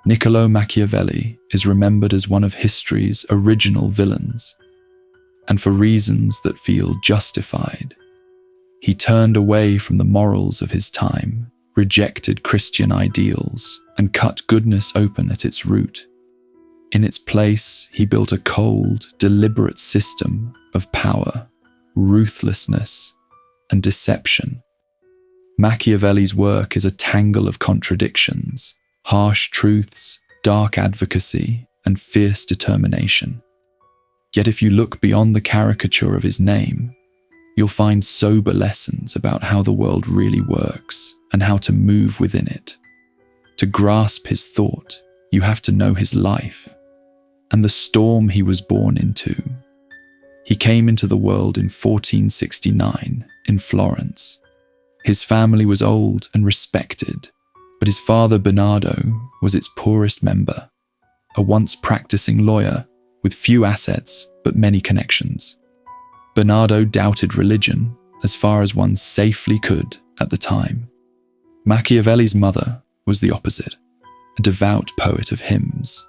Niccolò Machiavelli is remembered as one of history's original villains, and for reasons that feel justified. He turned away from the morals of his time, rejected Christian ideals, and cut goodness open at its root. In its place, he built a cold, deliberate system of power, ruthlessness, and deception. Machiavelli's work is a tangle of contradictions, harsh truths, dark advocacy, and fierce determination. Yet if you look beyond the caricature of his name, you'll find sober lessons about how the world really works and how to move within it. To grasp his thought, you have to know his life and the storm he was born into. He came into the world in 1469 in Florence. His family was old and respected, but his father Bernardo was its poorest member, a once practicing lawyer with few assets but many connections. Bernardo doubted religion as far as one safely could at the time. Machiavelli's mother was the opposite, a devout poet of hymns.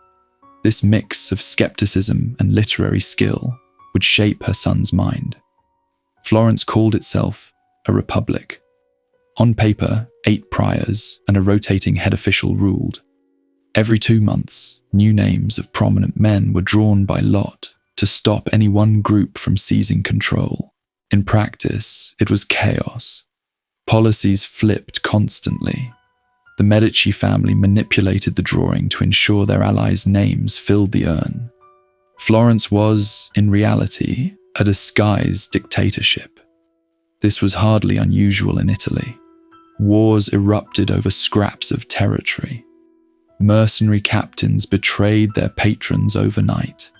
This mix of skepticism and literary skill would shape her son's mind. Florence called itself a republic. On paper, 8 priors and a rotating head official ruled. Every 2 months, new names of prominent men were drawn by lot to stop any one group from seizing control. In practice, it was chaos. Policies flipped constantly. The Medici family manipulated the drawing to ensure their allies' names filled the urn. Florence was, in reality, a disguised dictatorship. This was hardly unusual in Italy. Wars erupted over scraps of territory. Mercenary captains betrayed their patrons overnight.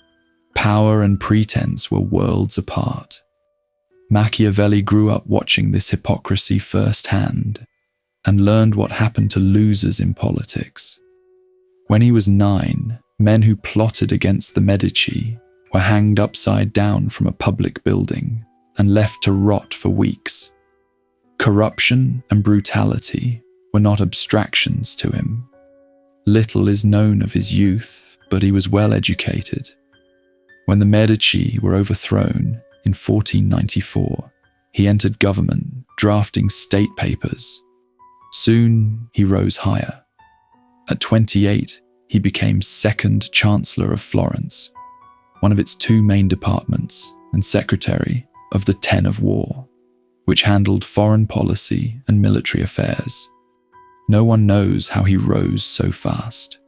Power and pretense were worlds apart. Machiavelli grew up watching this hypocrisy firsthand and learned what happened to losers in politics. When he was 9, men who plotted against the Medici were hanged upside down from a public building and left to rot for weeks. Corruption and brutality were not abstractions to him. Little is known of his youth, but he was well educated. When the Medici were overthrown in 1494, he entered government, drafting state papers. Soon he rose higher. At 28, he became second Chancellor of Florence, one of its 2 main departments, and Secretary of the Ten of War, which handled foreign policy and military affairs. No one knows how he rose so fast.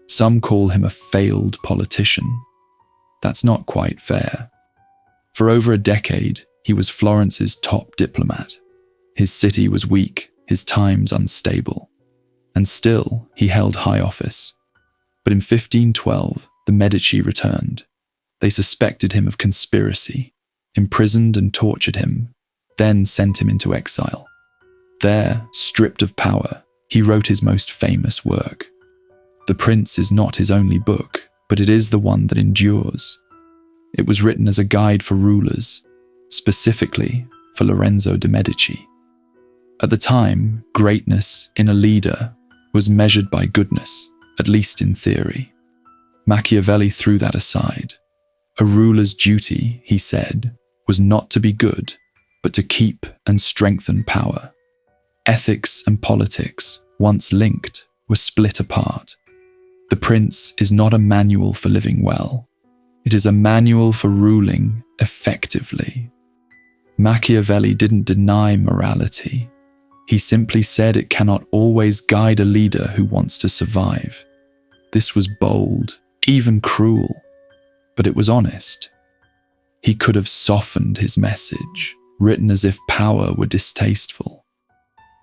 Some call him a failed politician. That's not quite fair. For over a decade, he was Florence's top diplomat. His city was weak, his times unstable, and still he held high office. But in 1512, the Medici returned. They suspected him of conspiracy, imprisoned and tortured him, then sent him into exile. There, stripped of power, he wrote his most famous work. The Prince is not his only book, but it is the one that endures. It was written as a guide for rulers, specifically for Lorenzo de' Medici. At the time, greatness in a leader was measured by goodness, at least in theory. Machiavelli threw that aside. A ruler's duty, he said, was not to be good, but to keep and strengthen power. Ethics and politics, once linked, were split apart. The Prince is not a manual for living well. It is a manual for ruling effectively. Machiavelli didn't deny morality. He simply said it cannot always guide a leader who wants to survive. This was bold, even cruel, but it was honest. He could have softened his message, written as if power were distasteful.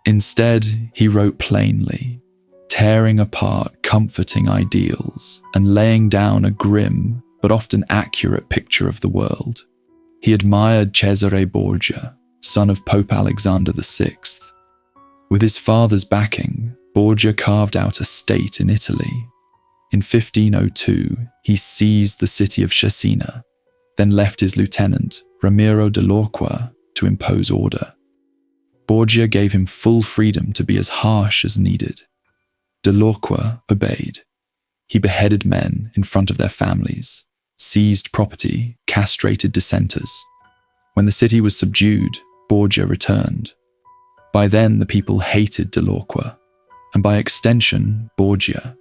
Instead, he wrote plainly, tearing apart comforting ideals and laying down a grim but often accurate picture of the world. He admired Cesare Borgia, son of Pope Alexander VI. With his father's backing, Borgia carved out a state in Italy. In 1502, he seized the city of Cesena, then left his lieutenant, Ramiro de Lorqua, to impose order. Borgia gave him full freedom to be as harsh as needed. De Lorqua obeyed, He beheaded men in front of their families, seized property, castrated dissenters. When the city was subdued, Borgia returned. By then, the people hated Dell'Orqua, and by extension, Borgia.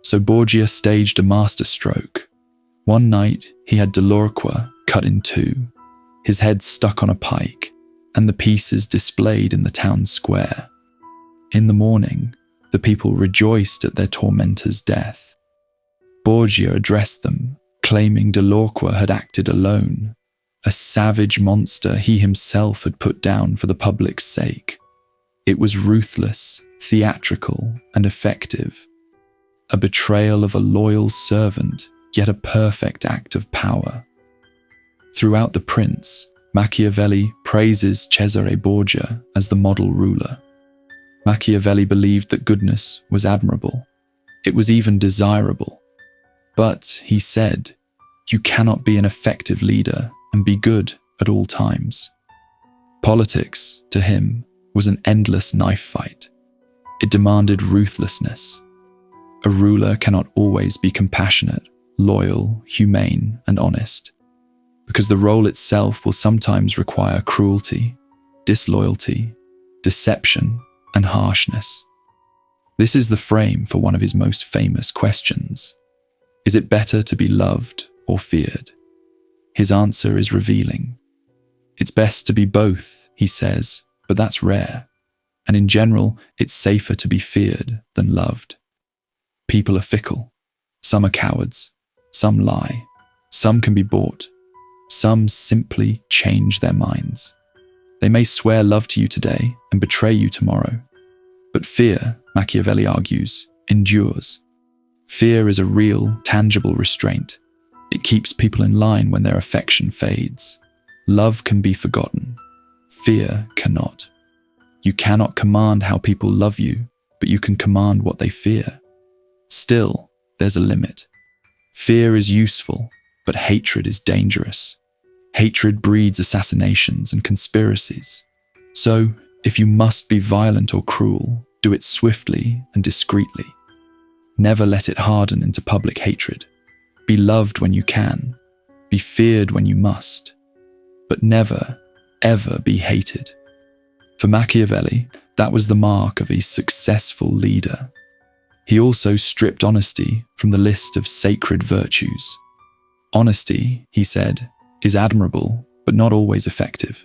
So Borgia staged a masterstroke. One night, he had Dell'Orqua cut in two, his head stuck on a pike, and the pieces displayed in the town square. In the morning, the people rejoiced at their tormentor's death. Borgia addressed them, claiming Dell'Orqua had acted alone, a savage monster he himself had put down for the public's sake. It was ruthless, theatrical, and effective. A betrayal of a loyal servant, yet a perfect act of power. Throughout The Prince, Machiavelli praises Cesare Borgia as the model ruler. Machiavelli believed that goodness was admirable. It was even desirable. But, he said, you cannot be an effective leader and be good at all times. Politics, to him, was an endless knife fight. It demanded ruthlessness. A ruler cannot always be compassionate, loyal, humane, and honest, because the role itself will sometimes require cruelty, disloyalty, deception, and harshness. This is the frame for one of his most famous questions. Is it better to be loved or feared? His answer is revealing. It's best to be both, he says, but that's rare. And in general, it's safer to be feared than loved. People are fickle. Some are cowards. Some lie. Some can be bought. Some simply change their minds. They may swear love to you today and betray you tomorrow. But fear, Machiavelli argues, endures. Fear is a real, tangible restraint. It keeps people in line when their affection fades. Love can be forgotten. Fear cannot. You cannot command how people love you, but you can command what they fear. Still, there's a limit. Fear is useful, but hatred is dangerous. Hatred breeds assassinations and conspiracies. So, if you must be violent or cruel, do it swiftly and discreetly. Never let it harden into public hatred. Be loved when you can. Be feared when you must. But never, ever be hated. For Machiavelli, that was the mark of a successful leader. He also stripped honesty from the list of sacred virtues. Honesty, he said, is admirable, but not always effective.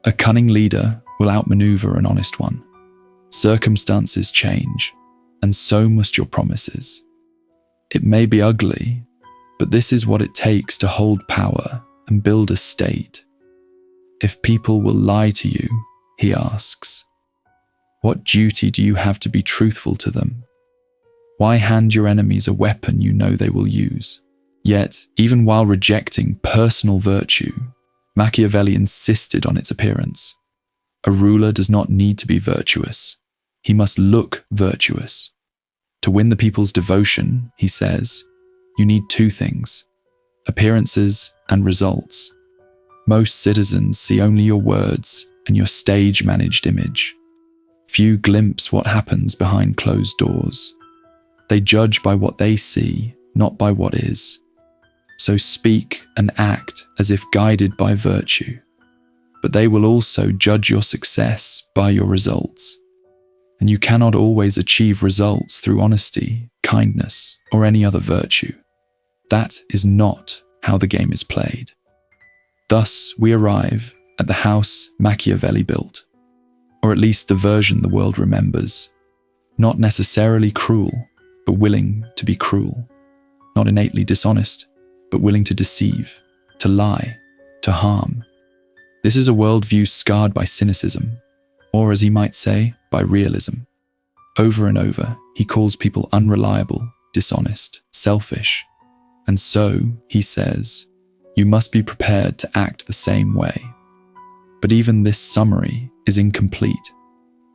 A cunning leader will outmaneuver an honest one. Circumstances change, and so must your promises. It may be ugly, but this is what it takes to hold power and build a state. If people will lie to you, he asks, what duty do you have to be truthful to them? Why hand your enemies a weapon you know they will use? Yet, even while rejecting personal virtue, Machiavelli insisted on its appearance. A ruler does not need to be virtuous. He must look virtuous. To win the people's devotion, he says, you need two things: appearances and results. Most citizens see only your words and your stage-managed image. Few glimpse what happens behind closed doors. They judge by what they see, not by what is. So speak and act as if guided by virtue. But they will also judge your success by your results. And you cannot always achieve results through honesty, kindness, or any other virtue. That is not how the game is played. Thus, we arrive at the house Machiavelli built, or at least the version the world remembers. Not necessarily cruel, but willing to be cruel. Not innately dishonest, but willing to deceive, to lie, to harm. This is a worldview scarred by cynicism, or as he might say, by realism. Over and over, he calls people unreliable, dishonest, selfish. And so, he says, you must be prepared to act the same way. But even this summary is incomplete.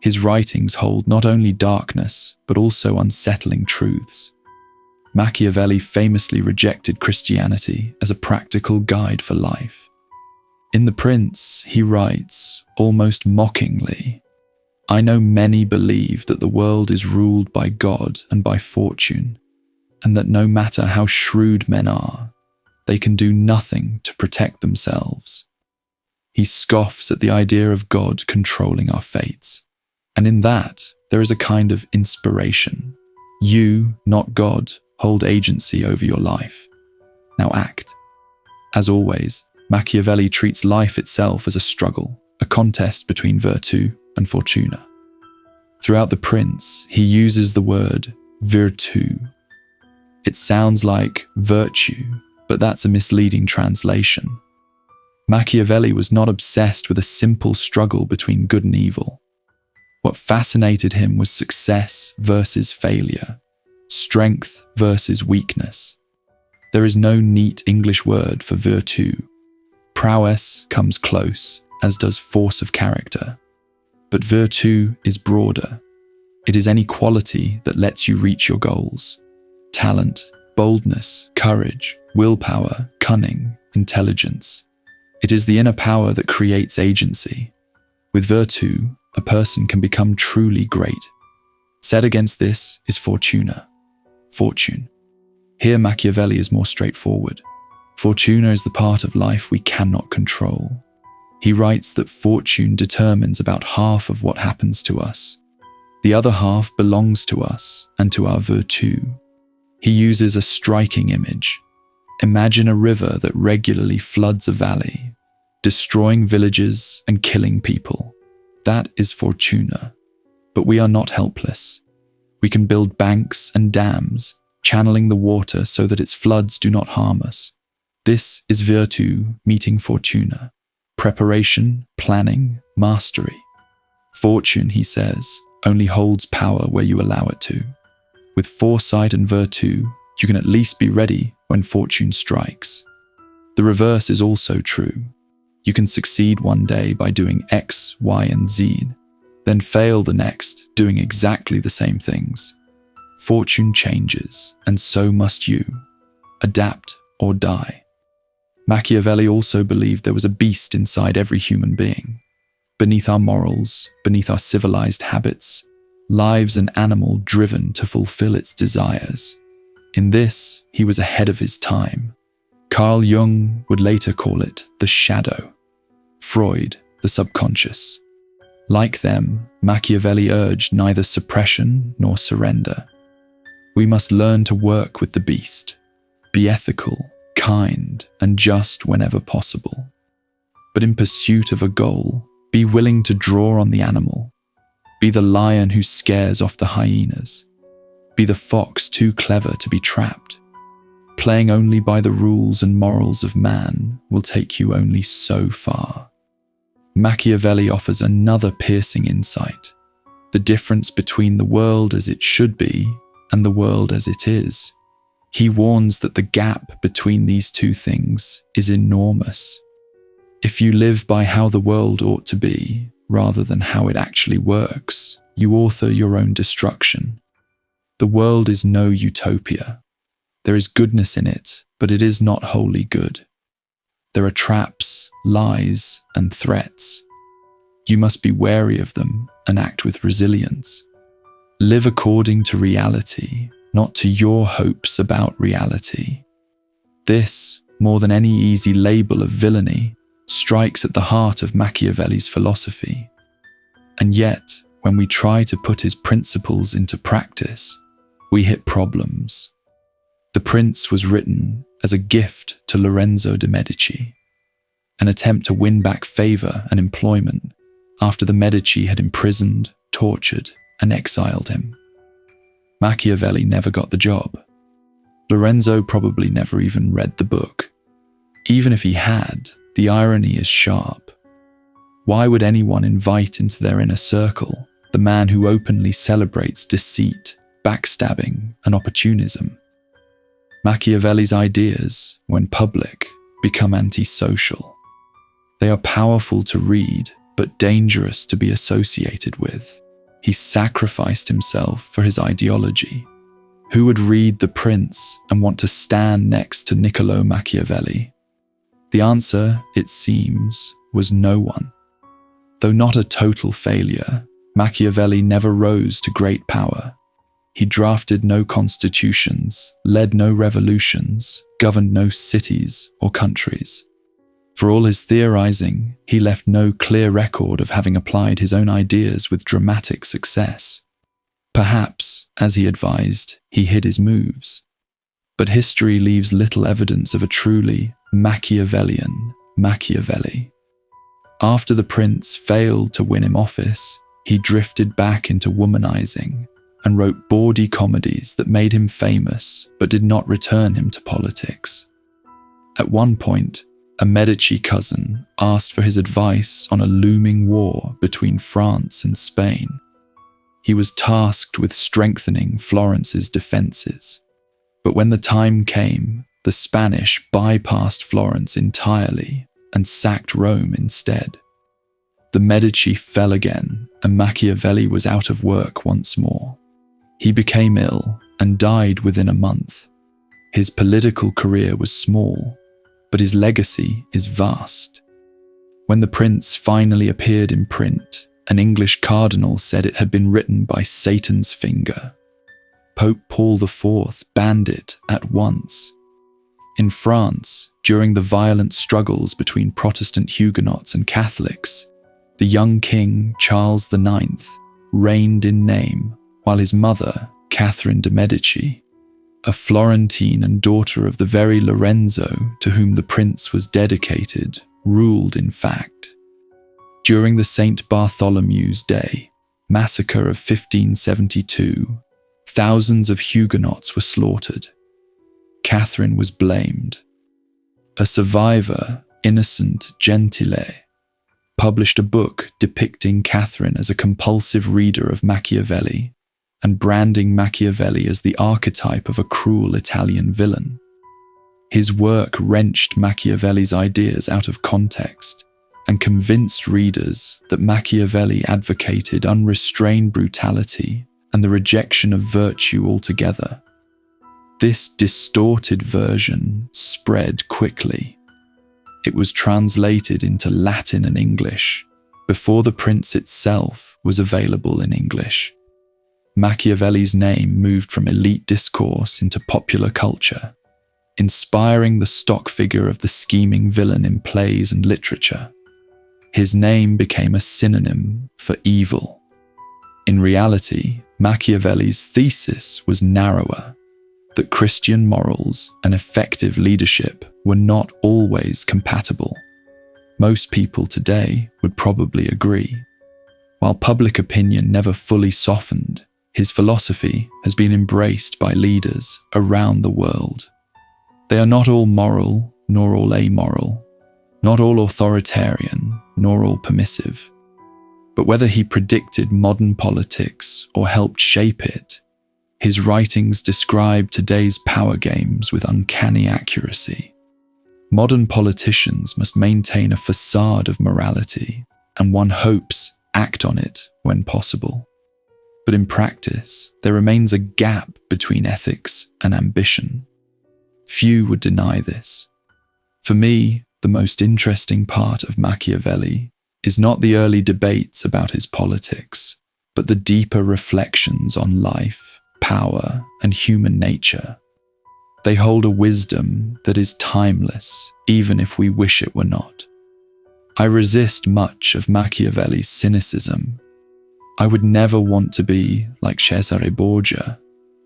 His writings hold not only darkness, but also unsettling truths. Machiavelli famously rejected Christianity as a practical guide for life. In The Prince, he writes, almost mockingly, I know many believe that the world is ruled by God and by fortune, and that no matter how shrewd men are, they can do nothing to protect themselves. He scoffs at the idea of God controlling our fates, and in that there is a kind of inspiration. You, not God, hold agency over your life. Now act. As always, Machiavelli treats life itself as a struggle, a contest between virtù and fortuna. Throughout The Prince, he uses the word virtù. It sounds like virtue, but that's a misleading translation. Machiavelli was not obsessed with a simple struggle between good and evil. What fascinated him was success versus failure, strength versus weakness. There is no neat English word for virtù. Prowess comes close, as does force of character. But virtù is broader. It is any quality that lets you reach your goals. Talent, boldness, courage, willpower, cunning, intelligence. It is the inner power that creates agency. With virtù, a person can become truly great. Set against this is fortuna, fortune. Here Machiavelli is more straightforward. Fortuna is the part of life we cannot control. He writes that fortune determines about half of what happens to us. The other half belongs to us and to our virtù. He uses a striking image. Imagine a river that regularly floods a valley, destroying villages and killing people. That is fortuna. But we are not helpless. We can build banks and dams, channeling the water so that its floods do not harm us. This is virtù meeting fortuna. Preparation, planning, mastery. Fortune, he says, only holds power where you allow it to. With foresight and virtù, you can at least be ready when fortune strikes. The reverse is also true. You can succeed one day by doing X, Y, and Z, then fail the next, doing exactly the same things. Fortune changes, and so must you. Adapt or die. Machiavelli also believed there was a beast inside every human being. Beneath our morals, beneath our civilized habits, lives an animal driven to fulfill its desires. In this, he was ahead of his time. Carl Jung would later call it the shadow. Freud, the subconscious. Like them, Machiavelli urged neither suppression nor surrender. We must learn to work with the beast, be ethical, kind, and just whenever possible. But in pursuit of a goal, be willing to draw on the animal. Be the lion who scares off the hyenas. Be the fox too clever to be trapped. Playing only by the rules and morals of man will take you only so far. Machiavelli offers another piercing insight, the difference between the world as it should be and the world as it is. He warns that the gap between these two things is enormous. If you live by how the world ought to be, rather than how it actually works, you author your own destruction. The world is no utopia. There is goodness in it, but it is not wholly good. There are traps, lies, and threats. You must be wary of them and act with resilience. Live according to reality, not to your hopes about reality. This, more than any easy label of villainy, strikes at the heart of Machiavelli's philosophy. And yet, when we try to put his principles into practice, we hit problems. The Prince was written as a gift to Lorenzo de' Medici, an attempt to win back favor and employment after the Medici had imprisoned, tortured, and exiled him. Machiavelli never got the job. Lorenzo probably never even read the book. Even if he had, the irony is sharp. Why would anyone invite into their inner circle the man who openly celebrates deceit, backstabbing, and opportunism? Machiavelli's ideas, when public, become antisocial. They are powerful to read, but dangerous to be associated with. He sacrificed himself for his ideology. Who would read The Prince and want to stand next to Niccolò Machiavelli? The answer, it seems, was no one. Though not a total failure, Machiavelli never rose to great power. He drafted no constitutions, led no revolutions, governed no cities or countries. For all his theorizing, he left no clear record of having applied his own ideas with dramatic success. Perhaps, as he advised, he hid his moves. But history leaves little evidence of a truly Machiavellian Machiavelli. After the prince failed to win him office, he drifted back into womanizing and wrote bawdy comedies that made him famous but did not return him to politics. At one point, a Medici cousin asked for his advice on a looming war between France and Spain. He was tasked with strengthening Florence's defences, but when the time came, the Spanish bypassed Florence entirely and sacked Rome instead. The Medici fell again, and Machiavelli was out of work once more. He became ill and died within a month. His political career was small, but his legacy is vast. When The Prince finally appeared in print, an English cardinal said it had been written by Satan's finger. Pope Paul IV banned it at once. In France, during the violent struggles between Protestant Huguenots and Catholics, the young king, Charles IX, reigned in name, while his mother, Catherine de' Medici, a Florentine and daughter of the very Lorenzo to whom the prince was dedicated, ruled in fact. During the St. Bartholomew's Day massacre of 1572, thousands of Huguenots were slaughtered. Catherine was blamed. A survivor, Innocent Gentile, published a book depicting Catherine as a compulsive reader of Machiavelli and branding Machiavelli as the archetype of a cruel Italian villain. His work wrenched Machiavelli's ideas out of context and convinced readers that Machiavelli advocated unrestrained brutality and the rejection of virtue altogether. This distorted version spread quickly. It was translated into Latin and English before The Prince itself was available in English. Machiavelli's name moved from elite discourse into popular culture, inspiring the stock figure of the scheming villain in plays and literature. His name became a synonym for evil. In reality, Machiavelli's thesis was narrower, that Christian morals and effective leadership were not always compatible. Most people today would probably agree. While public opinion never fully softened, his philosophy has been embraced by leaders around the world. They are not all moral, nor all amoral, not all authoritarian, nor all permissive. But whether he predicted modern politics or helped shape it, his writings describe today's power games with uncanny accuracy. Modern politicians must maintain a facade of morality, and one hopes act on it when possible. But in practice, there remains a gap between ethics and ambition. Few would deny this. For me, the most interesting part of Machiavelli is not the early debates about his politics, but the deeper reflections on life, power, and human nature. They hold a wisdom that is timeless, even if we wish it were not. I resist much of Machiavelli's cynicism. I would never want to be like Cesare Borgia,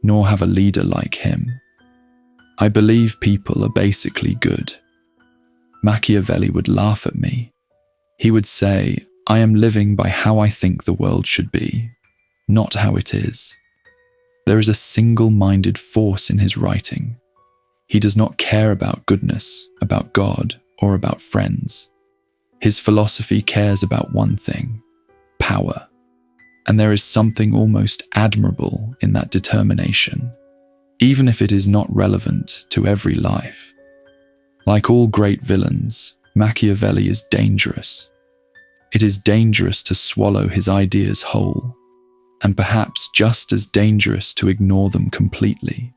nor have a leader like him. I believe people are basically good. Machiavelli would laugh at me. He would say, I am living by how I think the world should be, not how it is. There is a single-minded force in his writing. He does not care about goodness, about God, or about friends. His philosophy cares about one thing: power. And there is something almost admirable in that determination, even if it is not relevant to every life. Like all great villains, Machiavelli is dangerous. It is dangerous to swallow his ideas whole, and perhaps just as dangerous to ignore them completely.